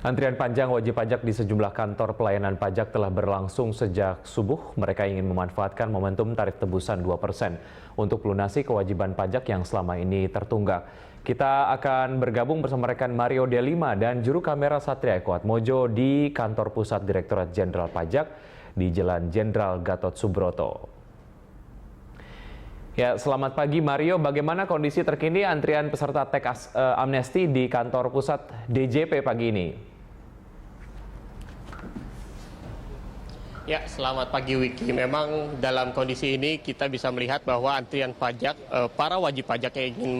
Antrian panjang wajib pajak di sejumlah kantor pelayanan pajak telah berlangsung sejak subuh. Mereka ingin memanfaatkan momentum tarif tebusan 2% untuk melunasi kewajiban pajak yang selama ini tertunggak. Kita akan bergabung bersama rekan Mario Delima dan juru kamera Satria Eko Atmojo di kantor pusat Direktorat Jenderal Pajak di Jalan Jenderal Gatot Subroto. Ya, selamat pagi Mario. Bagaimana kondisi terkini antrian peserta teks amnesti di kantor pusat DJP pagi ini? Ya, selamat pagi Wiki. Memang dalam kondisi ini kita bisa melihat bahwa antrian pajak, para wajib pajak yang ingin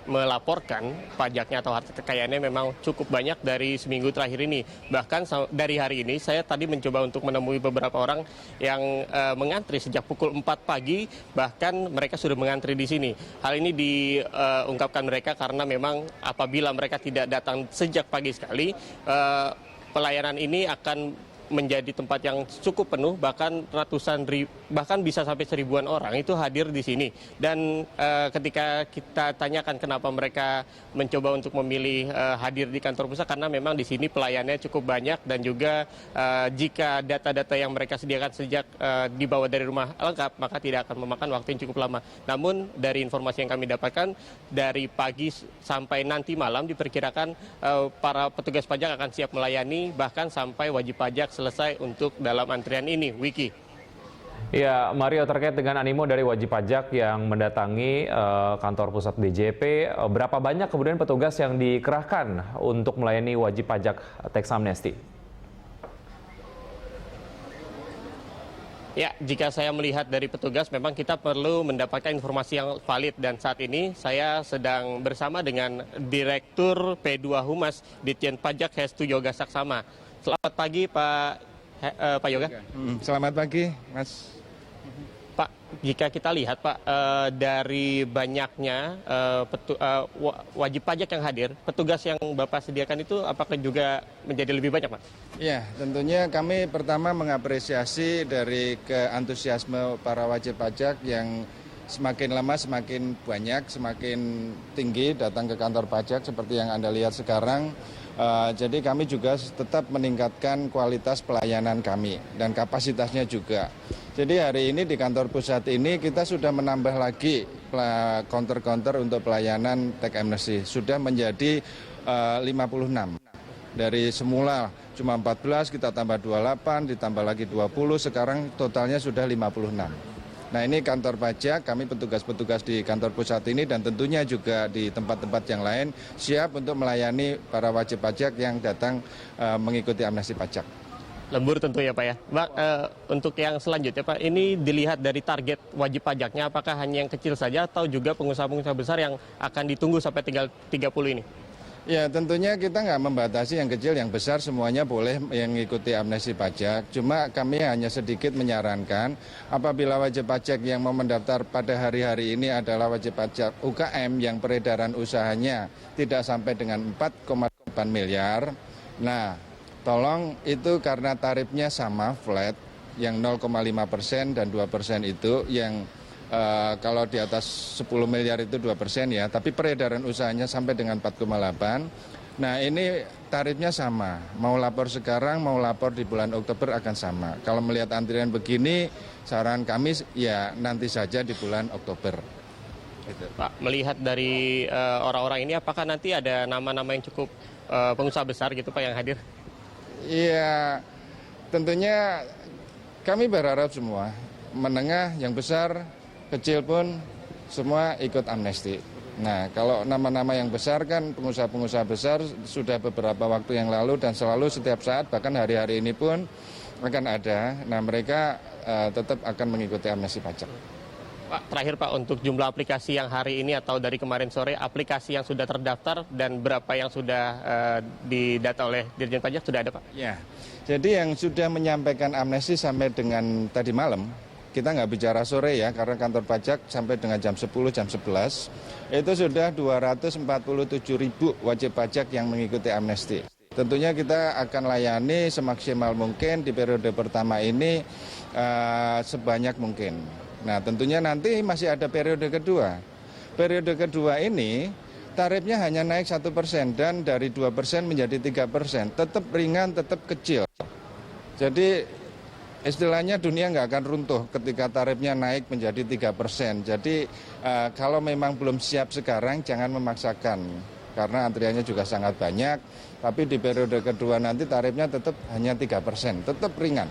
melaporkan pajaknya atau harta kekayaannya memang cukup banyak dari seminggu terakhir ini. Bahkan dari hari ini saya tadi mencoba untuk menemui beberapa orang yang mengantri sejak pukul 4 pagi, bahkan mereka sudah mengantri di sini. Hal ini diungkapkan mereka karena memang apabila mereka tidak datang sejak pagi sekali, pelayanan ini akan menjadi tempat yang cukup penuh, bahkan bahkan bisa sampai 1000-an orang itu hadir di sini. Dan ketika kita tanyakan kenapa mereka mencoba untuk memilih hadir di kantor pusat, karena memang di sini pelayannya cukup banyak dan juga jika data-data yang mereka sediakan sejak dibawa dari rumah lengkap, maka tidak akan memakan waktu yang cukup lama. Namun dari informasi yang kami dapatkan, dari pagi sampai nanti malam diperkirakan para petugas pajak akan siap melayani, bahkan sampai wajib pajak selesai untuk dalam antrian ini, Wiki. Ya, Mario, terkait dengan animo dari wajib pajak yang mendatangi kantor pusat DJP, berapa banyak kemudian petugas yang dikerahkan untuk melayani wajib pajak teks amnesti? Ya, jika saya melihat dari petugas, memang kita perlu mendapatkan informasi yang valid. Dan saat ini saya sedang bersama dengan Direktur P2 Humas Ditjen Pajak Hestu Yoga Saksama. Selamat pagi Pak Yoga. Selamat pagi Mas. Pak, jika kita lihat Pak, dari banyaknya wajib pajak yang hadir, petugas yang Bapak sediakan itu apakah juga menjadi lebih banyak Pak? Ya, tentunya kami pertama mengapresiasi dari keantusiasme para wajib pajak yang semakin lama semakin banyak, semakin tinggi datang ke kantor pajak seperti yang Anda lihat sekarang. Jadi kami juga tetap meningkatkan kualitas pelayanan kami dan kapasitasnya juga. Jadi hari ini di kantor pusat ini kita sudah menambah lagi counter-counter untuk pelayanan teks amnesty. Sudah menjadi 56. Dari semula cuma 14, kita tambah 28, ditambah lagi 20, sekarang totalnya sudah 56. Nah ini kantor pajak, kami petugas-petugas di kantor pusat ini dan tentunya juga di tempat-tempat yang lain siap untuk melayani para wajib pajak yang datang mengikuti amnesti pajak. Lembur tentu ya Pak ya. Pak, untuk yang selanjutnya Pak, ini dilihat dari target wajib pajaknya, apakah hanya yang kecil saja atau juga pengusaha-pengusaha besar yang akan ditunggu sampai tinggal 30 ini? Ya tentunya kita nggak membatasi yang kecil, yang besar semuanya boleh mengikuti amnesti pajak. Cuma kami hanya sedikit menyarankan apabila wajib pajak yang mau mendaftar pada hari-hari ini adalah wajib pajak UKM yang peredaran usahanya tidak sampai dengan 4,8 miliar. Nah tolong itu karena tarifnya sama flat yang 0,5% dan 2% itu yang kalau di atas 10 miliar itu 2% ya, tapi peredaran usahanya sampai dengan 4,8. Nah ini tarifnya sama, mau lapor sekarang, mau lapor di bulan Oktober akan sama. Kalau melihat antrian begini, saran kami ya nanti saja di bulan Oktober. Gitu. Pak, melihat dari orang-orang ini, apakah nanti ada nama-nama yang cukup pengusaha besar gitu Pak yang hadir? Iya, tentunya kami berharap semua, menengah, yang besar, kecil pun semua ikut amnesti. Nah, kalau nama-nama yang besar kan pengusaha-pengusaha besar sudah beberapa waktu yang lalu dan selalu setiap saat bahkan hari-hari ini pun akan ada. Nah, mereka tetap akan mengikuti amnesti pajak. Pak, terakhir Pak, untuk jumlah aplikasi yang hari ini atau dari kemarin sore, aplikasi yang sudah terdaftar dan berapa yang sudah didata oleh Dirjen Pajak sudah ada Pak? Ya, jadi yang sudah menyampaikan amnesti sampai dengan tadi malam, kita nggak bicara sore ya, karena kantor pajak sampai dengan jam 10, jam 11, itu sudah 247.000 wajib pajak yang mengikuti amnesti. Tentunya kita akan layani semaksimal mungkin di periode pertama ini sebanyak mungkin. Nah tentunya nanti masih ada periode kedua. Periode kedua ini tarifnya hanya naik 1% dan dari 2% menjadi 3%. Tetap ringan, tetap kecil. Jadi istilahnya dunia nggak akan runtuh ketika tarifnya naik menjadi 3%. Jadi kalau memang belum siap sekarang jangan memaksakan. Karena antriannya juga sangat banyak. Tapi di periode kedua nanti tarifnya tetap hanya 3%. Tetap ringan.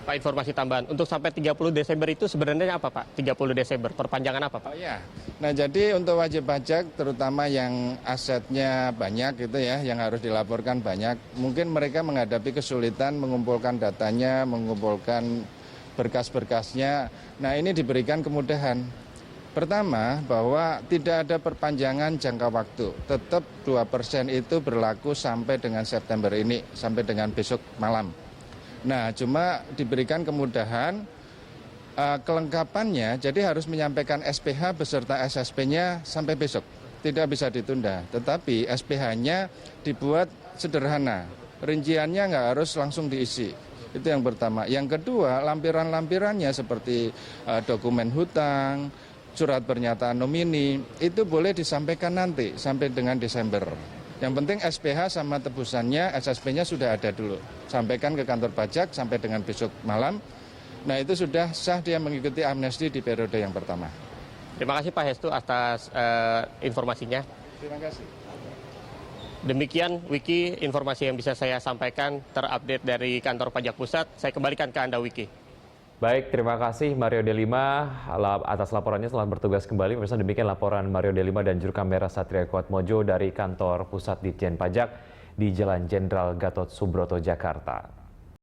Pak, informasi tambahan, untuk sampai 30 Desember itu sebenarnya apa Pak? 30 Desember, perpanjangan apa Pak? Oh ya, nah jadi untuk wajib pajak terutama yang asetnya banyak gitu ya, yang harus dilaporkan banyak, mungkin mereka menghadapi kesulitan mengumpulkan datanya, mengumpulkan berkas-berkasnya. Nah ini diberikan kemudahan. Pertama, bahwa tidak ada perpanjangan jangka waktu, tetap 2% itu berlaku sampai dengan September ini, sampai dengan besok malam. Nah, cuma diberikan kemudahan kelengkapannya, jadi harus menyampaikan SPH beserta SSP-nya sampai besok. Tidak bisa ditunda, tetapi SPH-nya dibuat sederhana. Rinciannya nggak harus langsung diisi. Itu yang pertama. Yang kedua, lampiran-lampirannya seperti dokumen hutang, surat pernyataan nomini, itu boleh disampaikan nanti sampai dengan Desember. Yang penting SPH sama tebusannya, SSP-nya sudah ada dulu. Sampaikan ke kantor pajak sampai dengan besok malam. Nah itu sudah sah dia mengikuti amnesti di periode yang pertama. Terima kasih Pak Hestu atas informasinya. Terima kasih. Demikian Wiki, informasi yang bisa saya sampaikan terupdate dari kantor pajak pusat. Saya kembalikan ke Anda Wiki. Baik, terima kasih Mario Delima atas laporannya. Selamat bertugas kembali. Pemirsa, demikian laporan Mario Delima dan juru kamera Satria Kuatmojo dari kantor pusat Ditjen Pajak di Jalan Jenderal Gatot Subroto, Jakarta.